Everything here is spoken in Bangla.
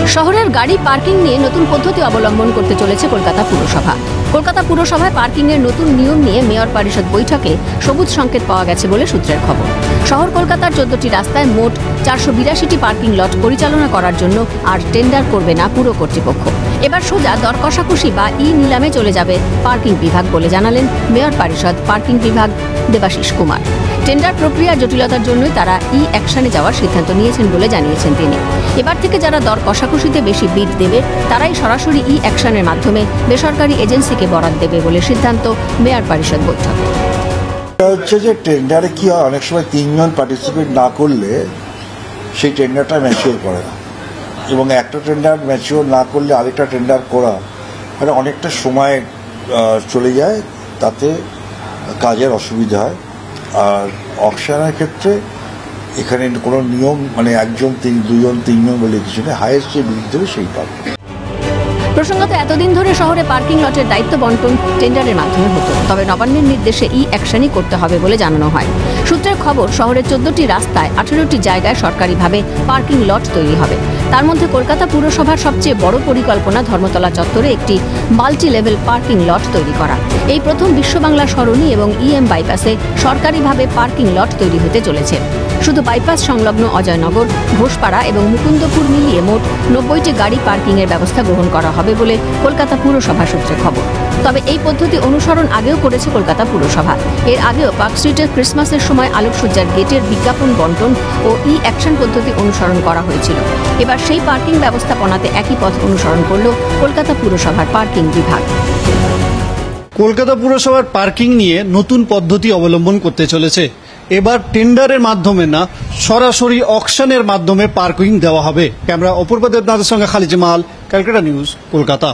শহরের গাড়ি পার্কিং নিয়ে নতুন পদ্ধতি অবলম্বন করতে চলেছে কলকাতা পুরসভা। কলকাতা পুরসভায় পার্কিং এর নতুন নিয়ম নিয়ে মেয়র পরিষদ বৈঠকে সবুজ সংকেত পাওয়া গেছে বলে সূত্রের খবর। শহর কলকাতার 14টি রাস্তায় মোট 482টি পার্কিং লট পরিচালনা করার জন্য আর টেন্ডার করবে না পুর কর্তৃপক্ষ। এবার সোজা দর কষাকষি বা ই নিলামে চলে যাবে পার্কিং বিভাগ বলে জানালেন মেয়র পরিষদ পার্কিং বিভাগ দেবাশিস কুমার। টেন্ডার প্রক্রিয়া জটিলতার জন্যই তারা ই অ্যাকশনে যাওয়ার সিদ্ধান্ত নিয়েছেন বলে জানিয়েছেন তিনি। এবার থেকে যারা দর কষাকষিতে বেশি বিড দেবে তারাই সরাসরি ই অ্যাকশনের মাধ্যমে বেসরকারি এজেন্সিকে বরাদ দেবে বলে সিদ্ধান্ত মেয়র পরিষদ বৈঠকে। হচ্ছে যে টেন্ডারে কি হয়, অনেক সময় 3 জন পার্টিসিপেট না করলে সেই টেন্ডারটা ম্যাচিওর করে না, এবং একটা টেন্ডার ম্যাচিওর না করলে আরেকটা টেন্ডার করা মানে অনেকটা সময় চলে যায়, তাতে কাজের অসুবিধা হয়। আর অকশনের ক্ষেত্রে এখানে কোনো নিয়ম মানে 1 জন 2 জন 3 জন বলে কিছু নেই, হাইয়েস্ট যে বিল দেবে সেই পাবে। প্রসঙ্গত এতদিন ধরে শহরে পার্কিং লটের দায়িত্ব বন্টন টেন্ডারের মাধ্যমে হতো, তবে নবান্নের নির্দেশে ই অ্যাকশনই করতে হবে বলে জানানো হয়। সূত্রের খবর, শহরের 14টি রাস্তায় 18টি জায়গায় সরকারিভাবে পার্কিং লট তৈরি হবে। তার মধ্যে কলকাতা পুরসভার সবচেয়ে বড় পরিকল্পনা ধর্মতলা চত্বরে একটি মাল্টি লেভেল পার্কিং লট তৈরি করা। এই প্রথম বিশ্ববাংলা সরণি এবং ইএম বাইপাসে সরকারিভাবে পার্কিং লট তৈরি হতে চলেছে। শুধু বাইপাস সংলগ্ন অজয়নগর, ঘোষপাড়া এবং মুকুন্দপুর মিলিয়ে মোট 90টি গাড়ি পার্কিং এর ব্যবস্থা গ্রহণ করা হবে বলে কলকাতা পুরসভা সূত্রে খবর। তবে এই পদ্ধতি অনুসরণ আগেও করেছে কলকাতা পুরসভা। এর আগেও পার্ক স্ট্রিটের ক্রিসমাসের সময় আলোকসজ্জার গেটের বিজ্ঞাপন বন্টন ও ই অ্যাকশন পদ্ধতি অনুসরণ করা হয়েছিল। এবার সেই পার্কিং ব্যবস্থাপনাতে একই পথ অনুসরণ করল কলকাতা পুরসভার পার্কিং বিভাগ। কলকাতা পুরসভার পার্কিং নিয়ে নতুন পদ্ধতি অবলম্বন করতে চলেছে। এবার টেন্ডারের মাধ্যমে না, সরাসরি অকশনের মাধ্যমে পার্কিং দেওয়া হবে। ক্যামেরা অপূর্ব দেবনাথের সঙ্গে খালিদ জামাল, ক্যালকাটা নিউজ, কলকাতা।